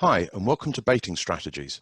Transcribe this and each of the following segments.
Hi, and welcome to Baiting Strategies.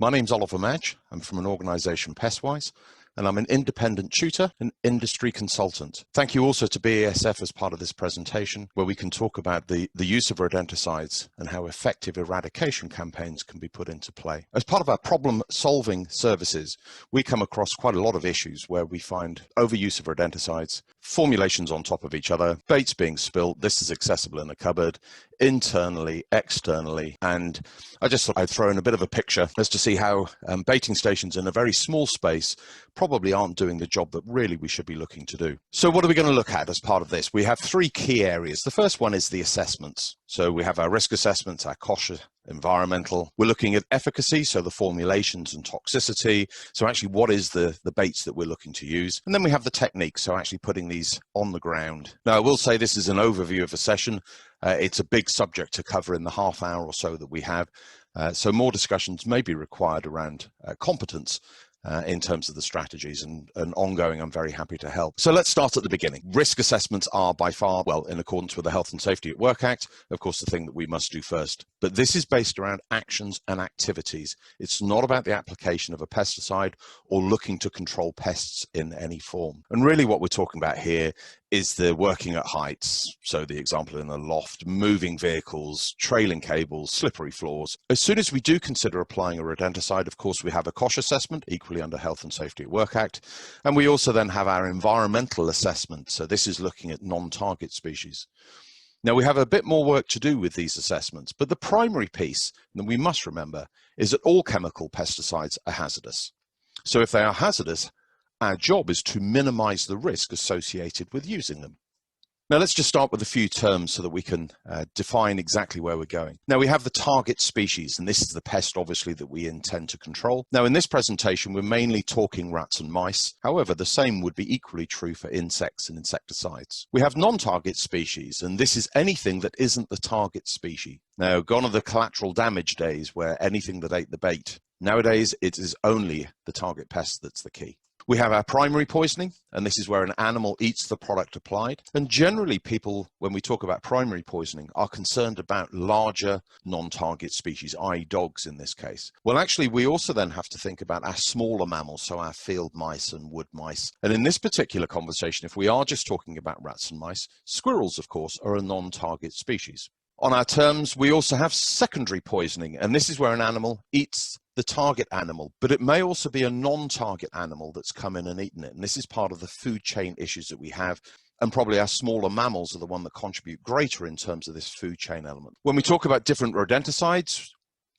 My name's Madge. I'm from an organisation, PestWise, and I'm an independent tutor and industry consultant. Thank you also to BASF as part of this presentation, where we can talk about the use of rodenticides and how effective eradication campaigns can be put into play. As part of our problem-solving services, we come across quite a lot of issues where we find overuse of rodenticides, formulations on top of each other, baits being spilt. This is accessible in a cupboard, internally, externally, and I just thought I'd throw in a bit of a picture as to see how baiting stations in a very small space probably aren't doing the job that really we should be looking to do. So what are we going to look at as part of this? We have three key areas. The first one is the assessments. So we have our risk assessments, our cost, environmental. We're looking at efficacy, so the formulations and toxicity. So actually, what is the baits that we're looking to use? And then we have the techniques, so actually putting these on the ground. Now, I will say this is an overview of a session. It's a big subject to cover in the half hour or so that we have. So more discussions may be required around competence in terms of the strategies, and ongoing, I'm very happy to help. So let's start at the beginning. Risk assessments are by far, well, in accordance with the Health and Safety at Work Act, of course, the thing that we must do first. But this is based around actions and activities. It's not about the application of a pesticide or looking to control pests in any form. And really what we're talking about here is the working at heights. So the example in a loft, moving vehicles, trailing cables, slippery floors. As soon as we do consider applying a rodenticide, of course, we have a COSH assessment, equally under Health and Safety at Work Act. And we also then have our environmental assessment. So this is looking at non-target species. Now, we have a bit more work to do with these assessments, but the primary piece that we must remember is that all chemical pesticides are hazardous. So if they are hazardous, our job is to minimize the risk associated with using them. Now, let's just start with a few terms so that we can define exactly where we're going. Now, we have the target species, and this is the pest, obviously, that we intend to control. Now, in this presentation, we're mainly talking rats and mice. However, the same would be equally true for insects and insecticides. We have non-target species, and this is anything that isn't the target species. Now, gone are the collateral damage days where anything that ate the bait. Nowadays, it is only the target pest that's the key. We have our primary poisoning, and this is where an animal eats the product applied. And generally people, when we talk about primary poisoning, are concerned about larger non-target species, i.e. dogs in this case. Well, actually, we also then have to think about our smaller mammals, so our field mice and wood mice. And in this particular conversation, if we are just talking about rats and mice, squirrels, of course, are a non-target species. On our terms, we also have secondary poisoning, and this is where an animal eats the target animal, but it may also be a non-target animal that's come in and eaten it. And this is part of the food chain issues that we have, and probably our smaller mammals are the one that contribute greater in terms of this food chain element. When we talk about different rodenticides,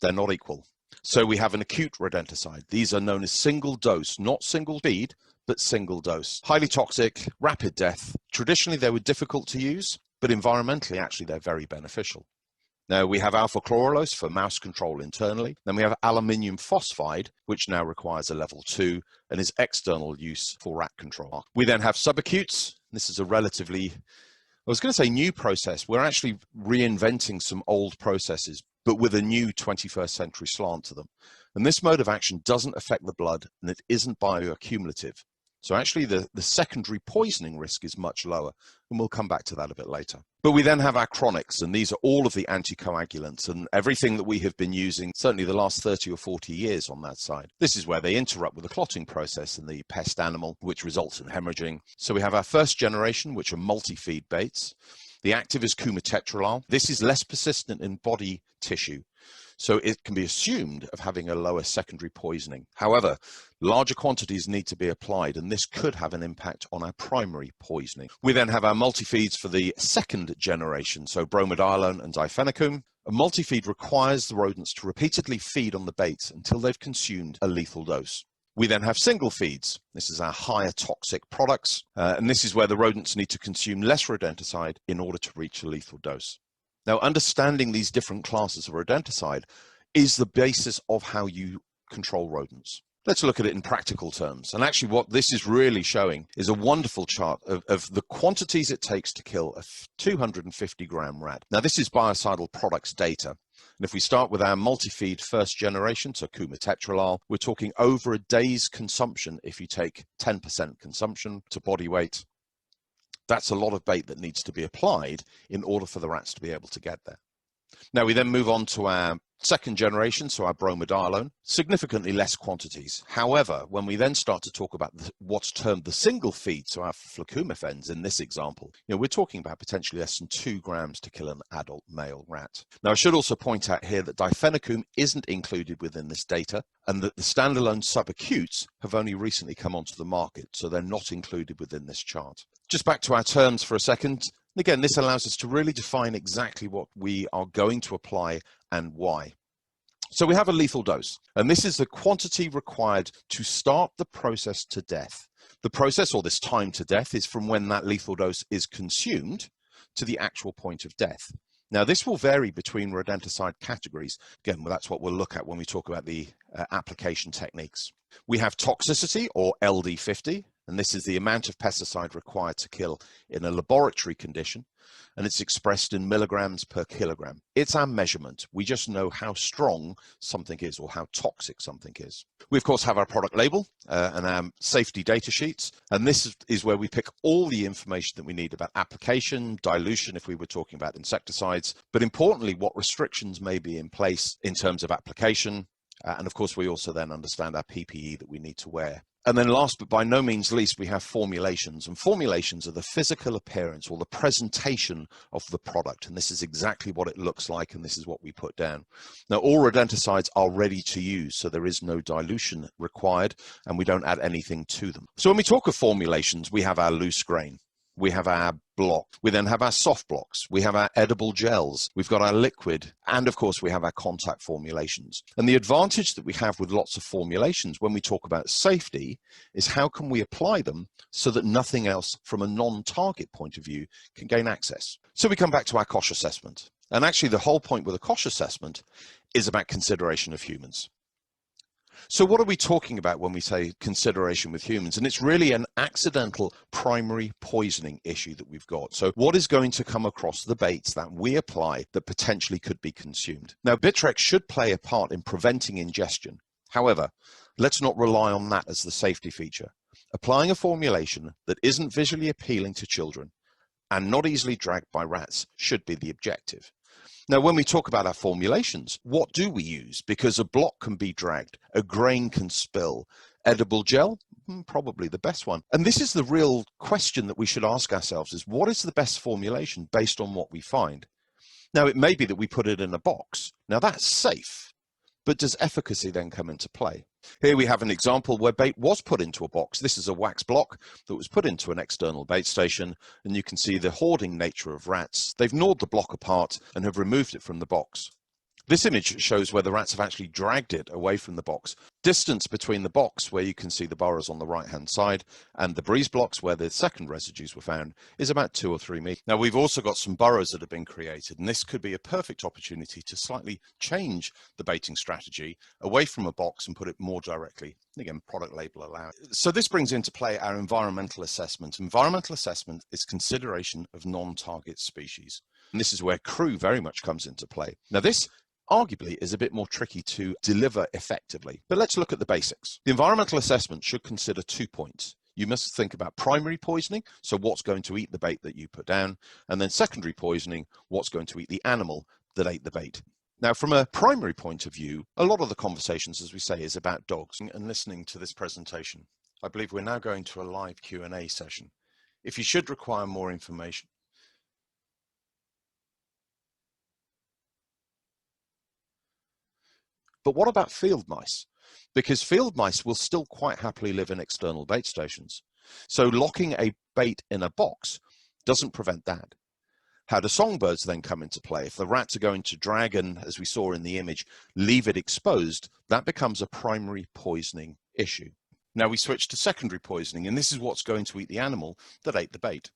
they're not equal. So we have an acute rodenticide. These are known as single dose, not single feed, but single dose. Highly toxic, rapid death. Traditionally, they were difficult to use, but environmentally, actually, they're very beneficial. Now, we have alpha chlorulose for mouse control internally. Then we have aluminium phosphide, which now requires a level 2 and is external use for rat control. We then have subacutes. This is a relatively, I was going to say new process. We're actually reinventing some old processes, but with a new 21st century slant to them. And this mode of action doesn't affect the blood, and it isn't bioaccumulative. So actually the secondary poisoning risk is much lower, and we'll come back to that a bit later. But we then have our chronics, and these are all of the anticoagulants and everything that we have been using, certainly the last 30 or 40 years on that side. This is where they interrupt with the clotting process in the pest animal, which results in hemorrhaging. So we have our first generation, which are multi-feed baits. The active is cumatetraol. This is less persistent in body tissue, so it can be assumed of having a lower secondary poisoning. However, larger quantities need to be applied, and this could have an impact on our primary poisoning. We then have our multi-feeds for the second generation, so bromadiolone and difenicum. A multi-feed requires the rodents to repeatedly feed on the baits until they've consumed a lethal dose. We then have single feeds. This is our higher toxic products, and this is where the rodents need to consume less rodenticide in order to reach a lethal dose. Now, understanding these different classes of rodenticide is the basis of how you control rodents. Let's look at it in practical terms. And actually what this is really showing is a wonderful chart of the quantities it takes to kill a 250-gram rat. Now, this is biocidal products data. And if we start with our multi-feed first generation, so cumatetraol, we're talking over a day's consumption if you take 10% consumption to body weight. That's a lot of bait that needs to be applied in order for the rats to be able to get there. Now we then move on to our Second generation, so our bromadiolone, significantly less quantities. However, when we then start to talk about what's termed the single feed, so our flacumifens in this example, we're talking about potentially less than 2 grams to kill an adult male rat. Now, I should also point out here that difenacum isn't included within this data, and that the standalone subacutes have only recently come onto the market, so they're not included within this chart. Just back to our terms for a second. Again, this allows us to really define exactly what we are going to apply and why. So we have a lethal dose, and this is the quantity required to start the process to death. The process, or this time to death, is from when that lethal dose is consumed to the actual point of death. Now, this will vary between rodenticide categories. Again, that's what we'll look at when we talk about the application techniques. We have toxicity, or LD50, and this is the amount of pesticide required to kill in a laboratory condition, and it's expressed in milligrams per kilogram. It's our measurement. We just know how strong something is or how toxic something is. We, of course, have our product label and our safety data sheets, and this is where we pick all the information that we need about application, dilution, if we were talking about insecticides, but importantly, what restrictions may be in place in terms of application, and of course, we also then understand our PPE that we need to wear. And then last but by no means least, we have formulations. And formulations are the physical appearance or the presentation of the product. And this is exactly what it looks like, and this is what we put down. Now, all rodenticides are ready to use, so there is no dilution required, and we don't add anything to them. So when we talk of formulations, we have our loose grain. We have our block. We then have our soft blocks. We have our edible gels. We've got our liquid. And of course, we have our contact formulations. And the advantage that we have with lots of formulations when we talk about safety is how can we apply them so that nothing else from a non-target point of view can gain access. So we come back to our COSH assessment. And actually, the whole point with a COSH assessment is about consideration of humans. So what are we talking about when we say consideration with humans? And it's really an accidental primary poisoning issue that we've got. So what is going to come across the baits that we apply that potentially could be consumed? Now, Bitrex should play a part in preventing ingestion. However, let's not rely on that as the safety feature. Applying a formulation that isn't visually appealing to children and not easily dragged by rats should be the objective. Now, when we talk about our formulations, what do we use? Because a block can be dragged, a grain can spill, edible gel, probably the best one. And this is the real question that we should ask ourselves is, what is the best formulation based on what we find? Now, it may be that we put it in a box. Now, that's safe, but does efficacy then come into play? Here we have an example where bait was put into a box. This is a wax block that was put into an external bait station, and you can see the hoarding nature of rats. They've gnawed the block apart and have removed it from the box. This image shows where the rats have actually dragged it away from the box. Distance between the box, where you can see the burrows on the right-hand side, and the breeze blocks, where the second residues were found, is about 2 or 3 meters. Now, we've also got some burrows that have been created, and this could be a perfect opportunity to slightly change the baiting strategy away from a box and put it more directly. Again, product label allowed. So this brings into play our environmental assessment. Environmental assessment is consideration of non-target species. And this is where crew very much comes into play. Now, this arguably is a bit more tricky to deliver effectively, but let's look at the basics. The environmental assessment should consider 2 points. You must think about primary poisoning, so what's going to eat the bait that you put down, and then secondary poisoning, what's going to eat the animal that ate the bait. Now, from a primary point of view, a lot of the conversations, as we say, is about dogs. And listening to this presentation, I believe we're now going to a live Q&A session. If you should require more information, but what about field mice? Because field mice will still quite happily live in external bait stations. So locking a bait in a box doesn't prevent that. How do songbirds then come into play? If the rats are going to drag and, as we saw in the image, leave it exposed, that becomes a primary poisoning issue. Now we switch to secondary poisoning, and this is what's going to eat the animal that ate the bait.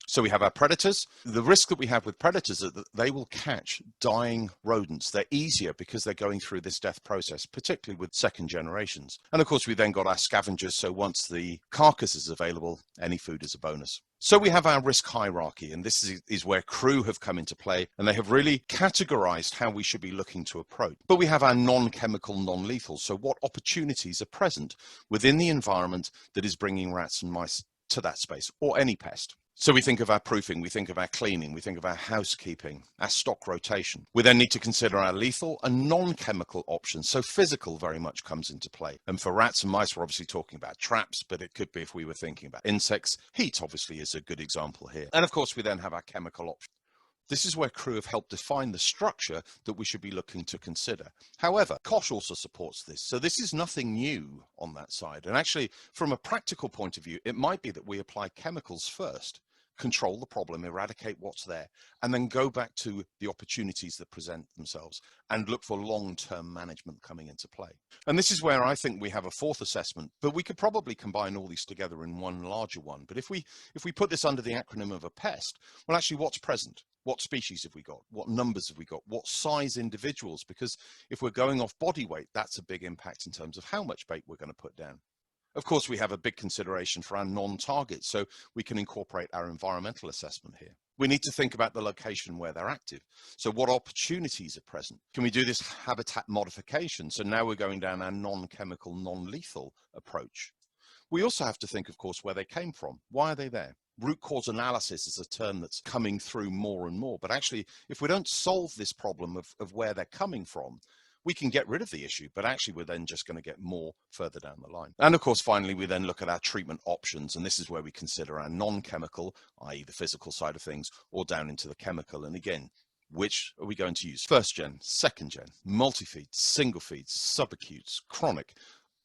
So we have our predators. The risk that we have with predators is that they will catch dying rodents. They're easier because they're going through this death process, particularly with second generations. And of course, we then got our scavengers. So once the carcass is available, any food is a bonus. So we have our risk hierarchy, and this is where crew have come into play, and they have really categorized how we should be looking to approach. But we have our non-chemical, non-lethal. So what opportunities are present within the environment that is bringing rats and mice to that space, or any pest? So we think of our proofing, we think of our cleaning, we think of our housekeeping, our stock rotation. We then need to consider our lethal and non-chemical options. So physical very much comes into play. And for rats and mice, we're obviously talking about traps, but it could be if we were thinking about insects. Heat obviously is a good example here. And of course, we then have our chemical options. This is where crew have helped define the structure that we should be looking to consider. However, Kosh also supports this. So this is nothing new on that side. And actually, from a practical point of view, it might be that we apply chemicals first, control the problem, eradicate what's there, and then go back to the opportunities that present themselves and look for long-term management coming into play. And this is where I think we have a fourth assessment, but we could probably combine all these together in one larger one. But if we put this under the acronym of a pest, well, actually what's present? What species have we got? What numbers have we got? What size individuals? Because if we're going off body weight, that's a big impact in terms of how much bait we're going to put down. Of course, we have a big consideration for our non-targets, so we can incorporate our environmental assessment here. We need to think about the location where they're active. So what opportunities are present? Can we do this habitat modification? So now we're going down our non-chemical, non-lethal approach. We also have to think, of course, where they came from. Why are they there? Root cause analysis is a term that's coming through more and more. But actually, if we don't solve this problem of where they're coming from, we can get rid of the issue, but actually we're then just going to get more further down the line. And of course, finally, we then look at our treatment options. And this is where we consider our non-chemical, i.e. the physical side of things, or down into the chemical. And again, which are we going to use? First gen, second gen, multi-feeds, single feeds, subacutes, chronic.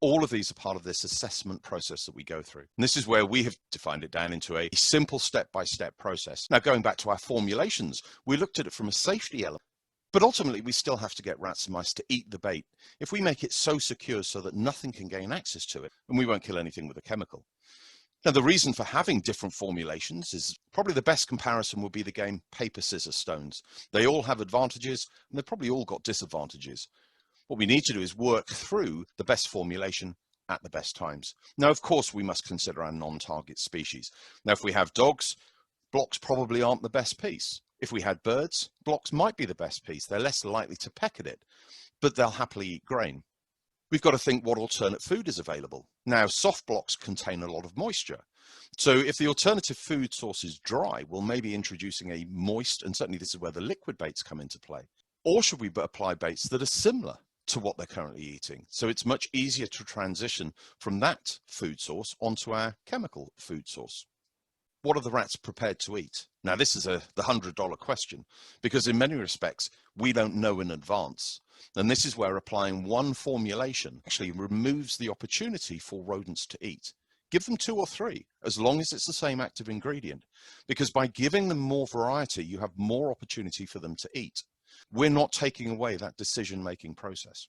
All of these are part of this assessment process that we go through. And this is where we have defined it down into a simple step-by-step process. Now, going back to our formulations, we looked at it from a safety element, but ultimately we still have to get rats and mice to eat the bait. If we make it so secure so that nothing can gain access to it, then we won't kill anything with a chemical. Now, the reason for having different formulations is probably the best comparison would be the game paper, scissors, stones. They all have advantages, and they've probably all got disadvantages. What we need to do is work through the best formulation at the best times. Now, of course, we must consider our non-target species. Now, if we have dogs, blocks probably aren't the best piece. If we had birds, blocks might be the best piece. They're less likely to peck at it, but they'll happily eat grain. We've got to think what alternate food is available. Now, soft blocks contain a lot of moisture. So if the alternative food source is dry, well, maybe introducing a moist, and certainly this is where the liquid baits come into play. Or should we apply baits that are similar to what they're currently eating? So it's much easier to transition from that food source onto our chemical food source. What are the rats prepared to eat? Now, this is the $100 question, because in many respects, we don't know in advance. And this is where applying one formulation actually removes the opportunity for rodents to eat. Give them 2 or 3, as long as it's the same active ingredient, because by giving them more variety, you have more opportunity for them to eat. We're not taking away that decision-making process.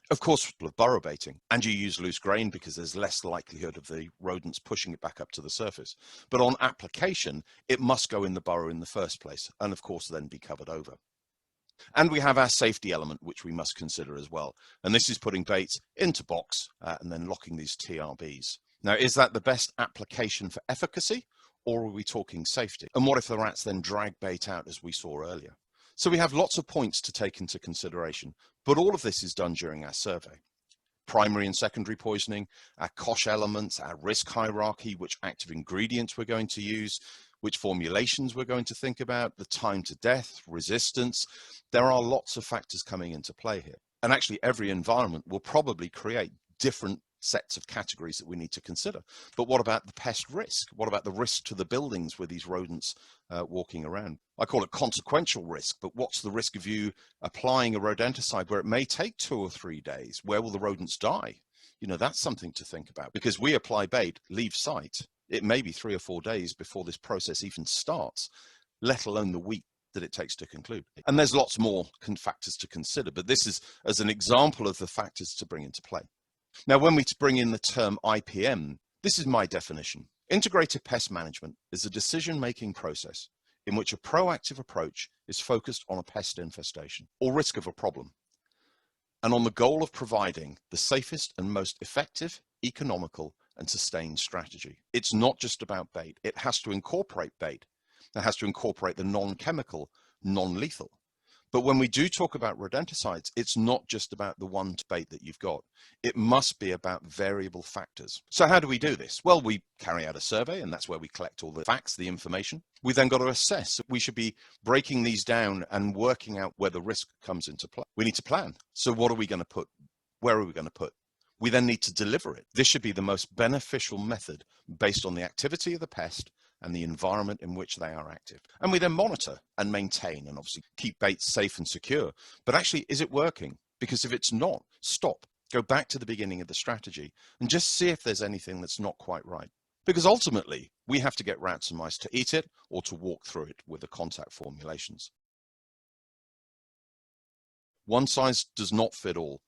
Of course, with burrow baiting, and you use loose grain because there's less likelihood of the rodents pushing it back up to the surface. But on application, it must go in the burrow in the first place, and of course then be covered over. And we have our safety element, which we must consider as well. And this is putting baits into box and then locking these TRBs. Now, is that the best application for efficacy, or are we talking safety? And what if the rats then drag bait out as we saw earlier? So we have lots of points to take into consideration, but all of this is done during our survey. Primary and secondary poisoning, our Kosh elements, our risk hierarchy, which active ingredients we're going to use, which formulations we're going to think about, the time to death, resistance. There are lots of factors coming into play here. And actually every environment will probably create different sets of categories that we need to consider. But what about the pest risk? What about the risk to the buildings with these rodents walking around? I call it consequential risk, but what's the risk of you applying a rodenticide where it may take 2 or 3 days? Where will the rodents die? You know, that's something to think about, because we apply bait, leave site. It may be 3 or 4 days before this process even starts, let alone the week that it takes to conclude. And there's lots more factors to consider, but this is as an example of the factors to bring into play. Now, when we bring in the term IPM, this is my definition. Integrated pest management is a decision-making process in which a proactive approach is focused on a pest infestation or risk of a problem, and on the goal of providing the safest and most effective, economical, and sustained strategy. It's not just about bait. It has to incorporate bait. It has to incorporate the non-chemical, non-lethal. But when we do talk about rodenticides, it's not just about the one bait that you've got. It must be about variable factors. So how do we do this? Well, we carry out a survey, and that's where we collect all the facts, the information. We then got to assess. We should be breaking these down and working out where the risk comes into play. We need to plan. So what are we going to put? Where are we going to put? We then need to deliver it. This should be the most beneficial method based on the activity of the pest and the environment in which they are active. And we then monitor and maintain and obviously keep baits safe and secure. But actually, is it working? Because if it's not, stop, go back to the beginning of the strategy and just see if there's anything that's not quite right. Because ultimately, we have to get rats and mice to eat it or to walk through it with the contact formulations. One size does not fit all.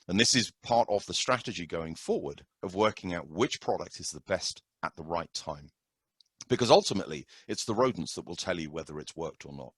And this is part of the strategy going forward of working out which product is the best at the right time. Because ultimately, it's the rodents that will tell you whether it's worked or not.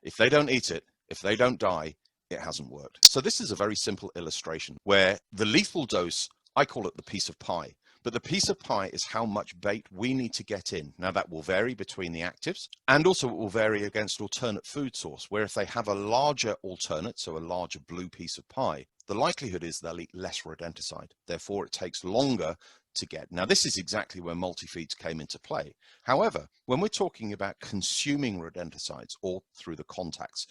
If they don't eat it, if they don't die, it hasn't worked. So this is a very simple illustration where the lethal dose, I call it the piece of pie. But the piece of pie is how much bait we need to get in. Now that will vary between the actives, and also it will vary against alternate food source, where if they have a larger alternate, so a larger blue piece of pie, the likelihood is they'll eat less rodenticide. Therefore, it takes longer to get. Now, this is exactly where multi-feeds came into play. However, when we're talking about consuming rodenticides or through the contacts,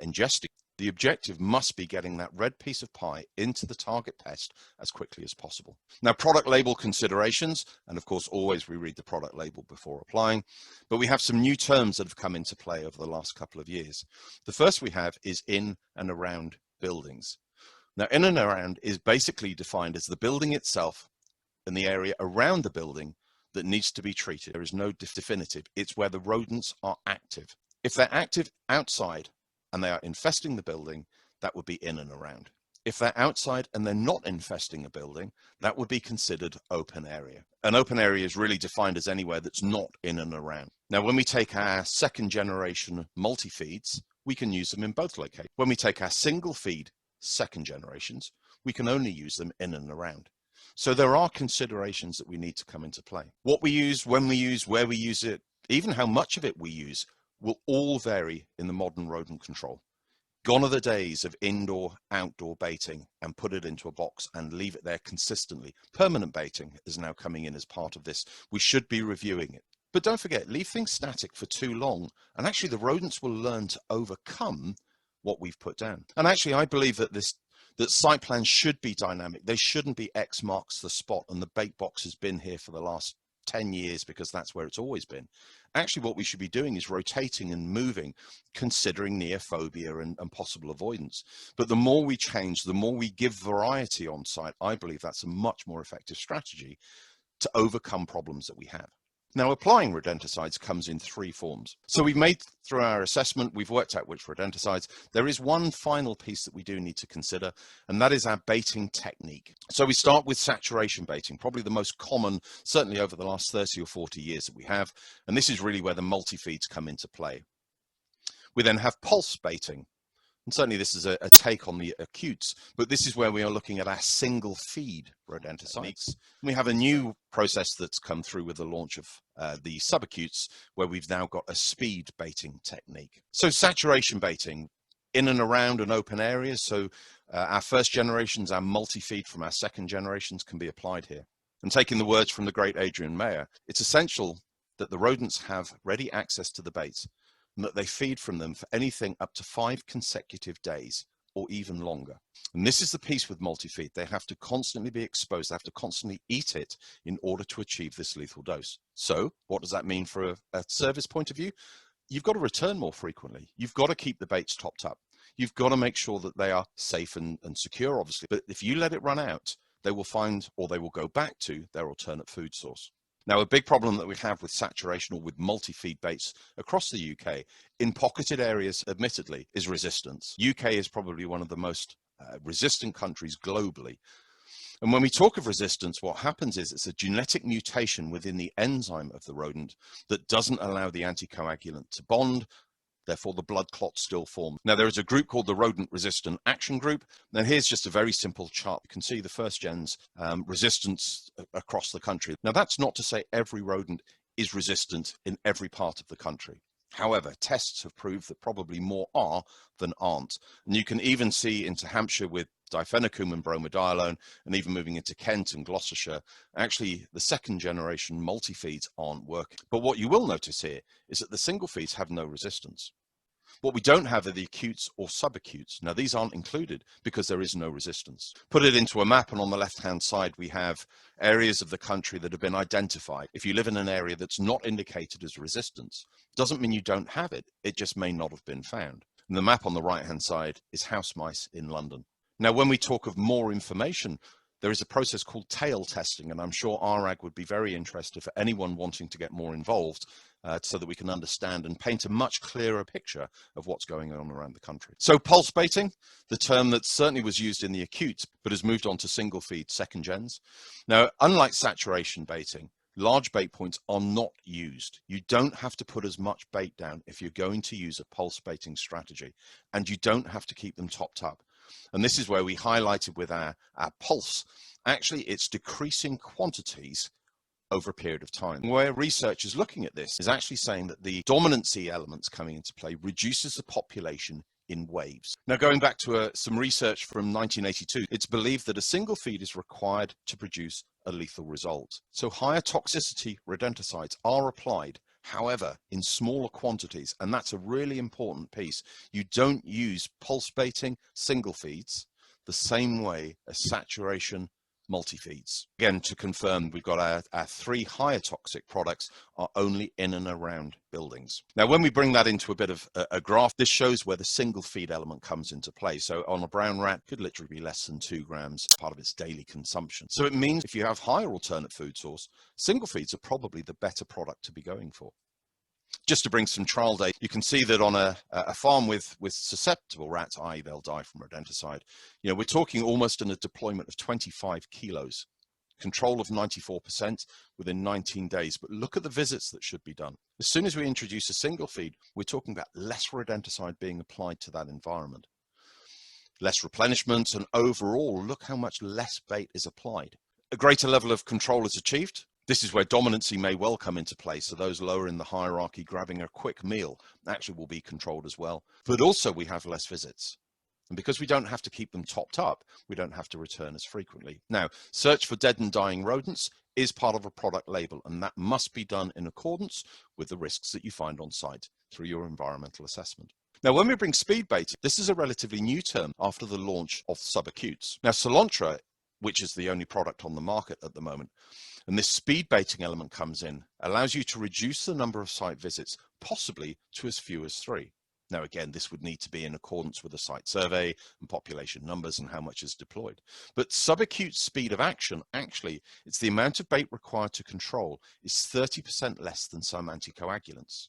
ingesting, the objective must be getting that red piece of pie into the target pest as quickly as possible. Now, product label considerations, and of course, always we read the product label before applying, but we have some new terms that have come into play over the last couple of years. The first we have is in and around buildings. Now, in and around is basically defined as the building itself and the area around the building that needs to be treated. There is no definitive. It's where the rodents are active. If they're active outside and they are infesting the building, that would be in and around. If they're outside and they're not infesting a building, that would be considered open area. An open area is really defined as anywhere that's not in and around. Now, when we take our second generation multi-feeds, we can use them in both locations. When we take our single feed second generations, we can only use them in and around. So there are considerations that we need to come into play. What we use, when we use, where we use it, even how much of it we use, will all vary in the modern rodent control. Gone are the days of indoor, outdoor baiting and put it into a box and leave it there consistently. Permanent baiting is now coming in as part of this. We should be reviewing it. But don't forget, leave things static for too long, and actually the rodents will learn to overcome what we've put down. And actually, I believe that that site plans should be dynamic. They shouldn't be X marks the spot and the bait box has been here for the last 10 years because that's where it's always been. Actually, what we should be doing is rotating and moving, considering neophobia and possible avoidance. But the more we change, the more we give variety on site, I believe that's a much more effective strategy to overcome problems that we have. Now, applying rodenticides comes in three forms. So we've made, through our assessment, we've worked out which rodenticides. There is one final piece that we do need to consider, and that is our baiting technique. So we start with saturation baiting, probably the most common, certainly over the last 30 or 40 years that we have. And this is really where the multi-feeds come into play. We then have pulse baiting. And certainly this is a take on the acutes, but this is where we are looking at our single feed rodenticides. We have a new process that's come through with the launch of the subacutes, where we've now got a speed baiting technique. So saturation baiting in and around an open area. So our first generations, our multi-feed from our second generations can be applied here. And taking the words from the great Adrian Mayer, it's essential that the rodents have ready access to the baits, and that they feed from them for anything up to 5 consecutive days or even longer. And this is the piece with multi-feed. They have to constantly be exposed. They have to constantly eat it in order to achieve this lethal dose. So what does that mean for a service point of view? You've got to return more frequently. You've got to keep the baits topped up. You've got to make sure that they are safe and secure, obviously. But if you let it run out, they will find, or they will go back to, their alternate food source. Now, a big problem that we have with saturation or with multi-feed baits across the UK, in pocketed areas, admittedly, is resistance. UK is probably one of the most resistant countries globally. And when we talk of resistance, what happens is it's a genetic mutation within the enzyme of the rodent that doesn't allow the anticoagulant to bond. Therefore, the blood clots still form. Now, there is a group called the Rodent Resistant Action Group. Now, here's just a very simple chart. You can see the first gen's resistance across the country. Now, that's not to say every rodent is resistant in every part of the country. However, tests have proved that probably more are than aren't. And you can even see into Hampshire with difenacum and bromadiolone, and even moving into Kent and Gloucestershire, actually the second generation multi-feeds aren't working. But what you will notice here is that the single feeds have no resistance. What we don't have are the acutes or subacutes. Now, these aren't included because there is no resistance. Put it into a map, and on the left-hand side, we have areas of the country that have been identified. If you live in an area that's not indicated as resistance, doesn't mean you don't have it. It just may not have been found. And the map on the right-hand side is house mice in London. Now, when we talk of more information, there is a process called tail testing, and I'm sure RAG would be very interested for anyone wanting to get more involved so that we can understand and paint a much clearer picture of what's going on around the country. So pulse baiting, the term that certainly was used in the acutes, but has moved on to single feed second gens. Now, unlike saturation baiting, large bait points are not used. You don't have to put as much bait down if you're going to use a pulse baiting strategy, and you don't have to keep them topped up. And this is where we highlighted with our pulse, actually it's decreasing quantities over a period of time. Where research is looking at this is actually saying that the dominancy elements coming into play reduces the population in waves. Now, going back to some research from 1982, it's believed that a single feed is required to produce a lethal result. So higher toxicity rodenticides are applied, however, in smaller quantities, and that's a really important piece. You don't use pulse baiting single feeds the same way as saturation multi-feeds. Again, to confirm, we've got our 3 higher toxic products are only in and around buildings. Now, when we bring that into a bit of a graph, this shows where the single feed element comes into play. So on a brown rat, could literally be less than 2 grams, part of its daily consumption. So it means if you have higher alternate food source, single feeds are probably the better product to be going for. Just to bring some trial data, you can see that on a farm with susceptible rats, i.e. they'll die from rodenticide, we're talking almost in a deployment of 25 kilos, control of 94% within 19 days. But look at the visits that should be done. As soon as we introduce a single feed, we're talking about less rodenticide being applied to that environment, less replenishment, and overall, look how much less bait is applied. A greater level of control is achieved. This is where dominancy may well come into play. So those lower in the hierarchy grabbing a quick meal actually will be controlled as well. But also we have less visits. And because we don't have to keep them topped up, we don't have to return as frequently. Now, search for dead and dying rodents is part of a product label, and that must be done in accordance with the risks that you find on site through your environmental assessment. Now, when we bring speed baiting, this is a relatively new term after the launch of subacutes. Now, Cilantro, which is the only product on the market at the moment, and this speed baiting element comes in, allows you to reduce the number of site visits, possibly to as few as 3. Now, again, this would need to be in accordance with the site survey and population numbers and how much is deployed. But subacute speed of action, actually, it's the amount of bait required to control is 30% less than some anticoagulants.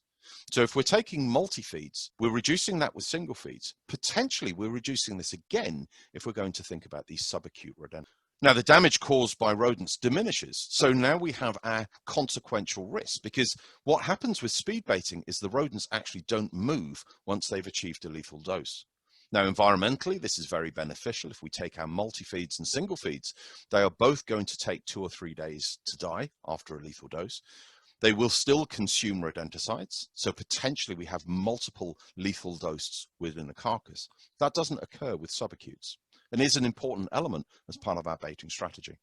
So if we're taking multi-feeds, we're reducing that with single feeds. Potentially, we're reducing this again if we're going to think about these subacute rodents. Now, the damage caused by rodents diminishes. So now we have our consequential risk, because what happens with speed baiting is the rodents actually don't move once they've achieved a lethal dose. Now, environmentally, this is very beneficial. If we take our multi-feeds and single feeds, they are both going to take 2 or 3 days to die after a lethal dose. They will still consume rodenticides, so potentially we have multiple lethal doses within a carcass. That doesn't occur with subacutes, and is an important element as part of our baiting strategy,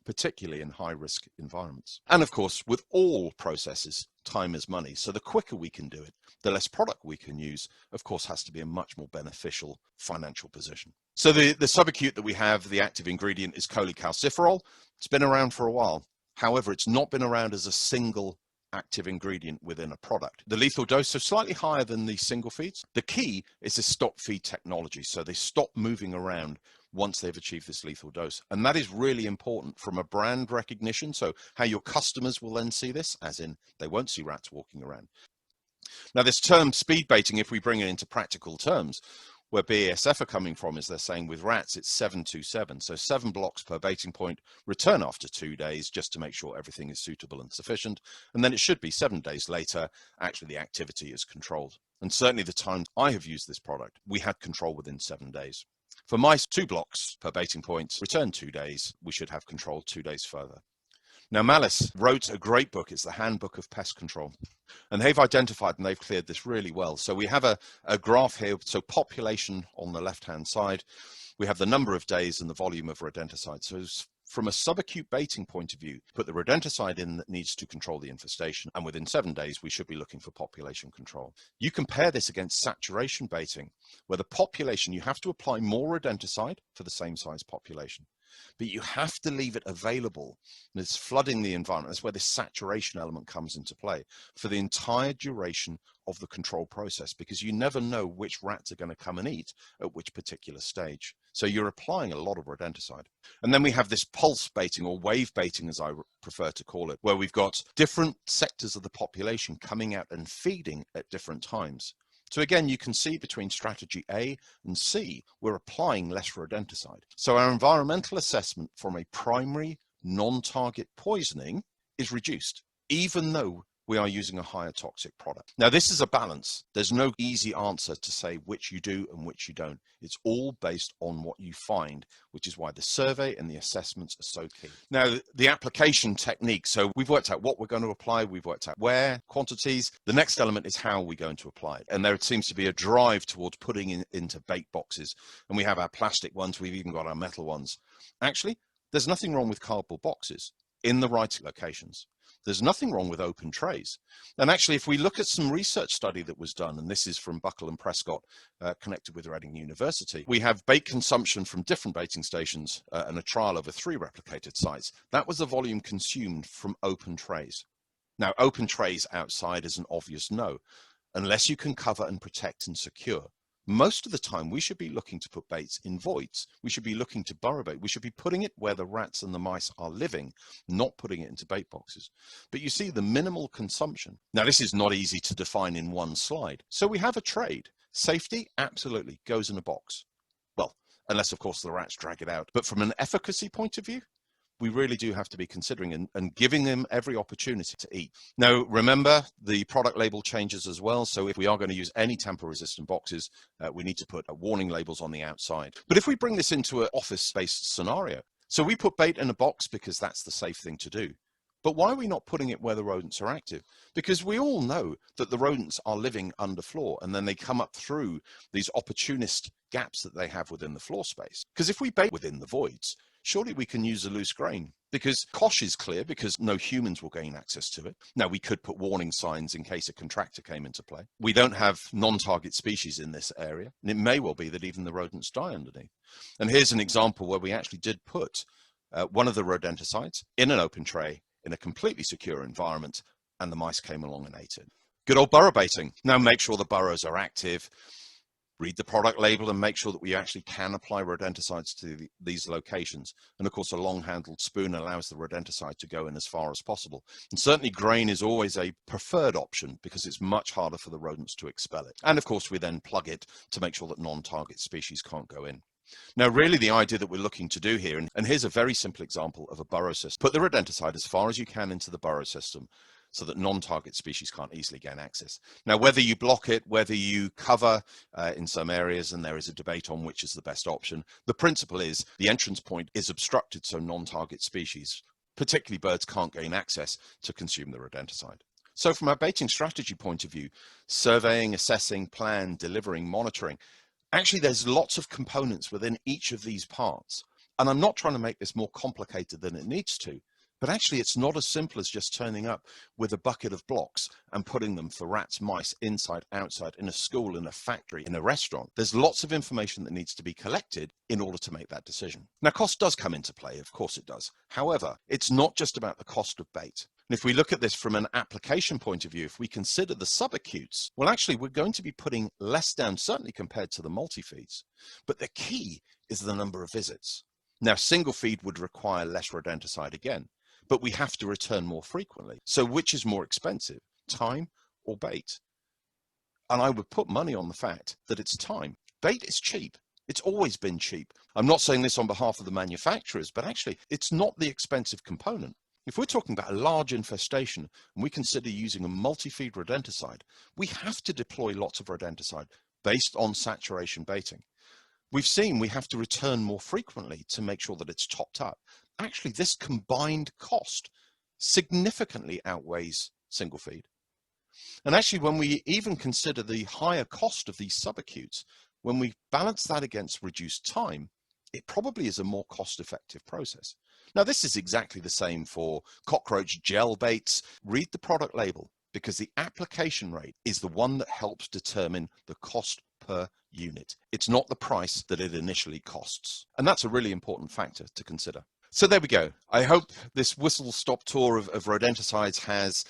particularly in high-risk environments. And of course, with all processes, time is money. So the quicker we can do it, the less product we can use, of course, has to be a much more beneficial financial position. So the subacute that we have, the active ingredient is cholecalciferol. It's been around for a while. However, it's not been around as a single active ingredient within a product. The lethal dose is slightly higher than the single feeds. The key is the stop feed technology. So they stop moving around once they've achieved this lethal dose. And that is really important from a brand recognition. So how your customers will then see this, as in they won't see rats walking around. Now, this term speed baiting, if we bring it into practical terms, where BASF are coming from is they're saying with rats, it's 727. So 7 blocks per baiting point, return after 2 days, just to make sure everything is suitable and sufficient. And then it should be 7 days later, actually the activity is controlled. And certainly the times I have used this product, we had control within 7 days. For mice, 2 blocks per baiting point, return 2 days, we should have control 2 days further. Now, Malice wrote a great book. It's the Handbook of Pest Control. And they've identified and they've cleared this really well. So we have a graph here. So population on the left-hand side, we have the number of days and the volume of rodenticide. So from a subacute baiting point of view, put the rodenticide in that needs to control the infestation, and within 7 days, we should be looking for population control. You compare this against saturation baiting, where the population, you have to apply more rodenticide for the same size population, but you have to leave it available. And it's flooding the environment. That's where this saturation element comes into play for the entire duration of the control process, because you never know which rats are going to come and eat at which particular stage. So you're applying a lot of rodenticide. And then we have this pulse baiting, or wave baiting as I prefer to call it, where we've got different sectors of the population coming out and feeding at different times. So again, you can see between strategy A and C, we're applying less rodenticide. So our environmental assessment from a primary non-target poisoning is reduced, even though we are using a higher toxic product. Now, this is a balance. There's no easy answer to say which you do and which you don't. It's all based on what you find, which is why the survey and the assessments are so key. Now, the application technique. So we've worked out what we're going to apply. We've worked out where, quantities. The next element is how we're going to apply it. And there seems to be a drive towards putting it into bait boxes. And we have our plastic ones. We've even got our metal ones. Actually, there's nothing wrong with cardboard boxes in the right locations. There's nothing wrong with open trays. And actually, if we look at some research study that was done, and this is from Buckle and Prescott, connected with Reading University, we have bait consumption from different baiting stations and a trial over 3 replicated sites. That was the volume consumed from open trays. Now, open trays outside is an obvious no, unless you can cover and protect and secure. Most of the time, we should be looking to put baits in voids. We should be looking to burrow bait. We should be putting it where the rats and the mice are living, not putting it into bait boxes. But you see the minimal consumption. Now, this is not easy to define in one slide. So we have a trade. Safety, absolutely, goes in a box. Well, unless, of course, the rats drag it out. But from an efficacy point of view, we really do have to be considering and giving them every opportunity to eat. Now, remember, the product label changes as well. So if we are going to use any tamper-resistant boxes, we need to put warning labels on the outside. But if we bring this into an office-based scenario, so we put bait in a box because that's the safe thing to do. But why are we not putting it where the rodents are active? Because we all know that the rodents are living underfloor, and then they come up through these opportunist gaps that they have within the floor space. Because if we bait within the voids, surely we can use a loose grain, because COSH is clear because no humans will gain access to it. Now, we could put warning signs in case a contractor came into play. We don't have non-target species in this area, and it may well be that even the rodents die underneath. And here's an example where we actually did put one of the rodenticides in an open tray in a completely secure environment, and the mice came along and ate it. Good old burrow baiting. Now, make sure the burrows are active. Read the product label and make sure that we actually can apply rodenticides to these locations. And of course, a long-handled spoon allows the rodenticide to go in as far as possible. And certainly grain is always a preferred option because it's much harder for the rodents to expel it. And of course, we then plug it to make sure that non-target species can't go in. Now, really the idea that we're looking to do here, and here's a very simple example of a burrow system. Put the rodenticide as far as you can into the burrow system, so that non-target species can't easily gain access. Now, whether you block it, whether you cover in some areas, and there is a debate on which is the best option, the principle is the entrance point is obstructed so non-target species, particularly birds, can't gain access to consume the rodenticide. So from a baiting strategy point of view, surveying, assessing, plan, delivering, monitoring, actually there's lots of components within each of these parts. And I'm not trying to make this more complicated than it needs to. But actually, it's not as simple as just turning up with a bucket of blocks and putting them for rats, mice, inside, outside, in a school, in a factory, in a restaurant. There's lots of information that needs to be collected in order to make that decision. Now, cost does come into play, of course it does. However, it's not just about the cost of bait. And if we look at this from an application point of view, if we consider the subacutes, well, actually, we're going to be putting less down, certainly compared to the multi-feeds. But the key is the number of visits. Now, single feed would require less rodenticide again, but we have to return more frequently. So which is more expensive, time or bait? And I would put money on the fact that it's time. Bait is cheap. It's always been cheap. I'm not saying this on behalf of the manufacturers, but actually it's not the expensive component. If we're talking about a large infestation and we consider using a multi-feed rodenticide, we have to deploy lots of rodenticide based on saturation baiting. We've seen we have to return more frequently to make sure that it's topped up. Actually, this combined cost significantly outweighs single feed. And actually, when we even consider the higher cost of these subacutes, when we balance that against reduced time, it probably is a more cost-effective process. Now, this is exactly the same for cockroach gel baits. Read the product label, because the application rate is the one that helps determine the cost per unit. It's not the price that it initially costs. And that's a really important factor to consider. So there we go. I hope this whistle-stop tour of rodenticides has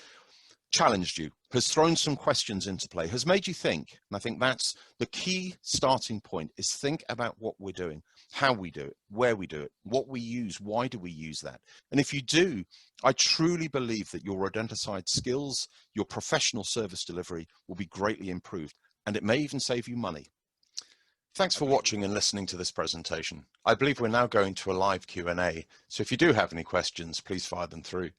challenged you, has thrown some questions into play, has made you think. And I think that's the key starting point, is think about what we're doing, how we do it, where we do it, what we use, why do we use that? And if you do, I truly believe that your rodenticide skills, your professional service delivery will be greatly improved, and it may even save you money. Thanks for watching and listening to this presentation. I believe we're now going to a live Q&A, so if you do have any questions, please fire them through.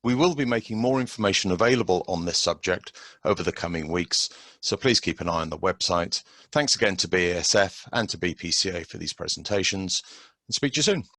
We will be making more information available on this subject over the coming weeks, so please keep an eye on the website. Thanks again to BASF and to BPCA for these presentations, and speak to you soon.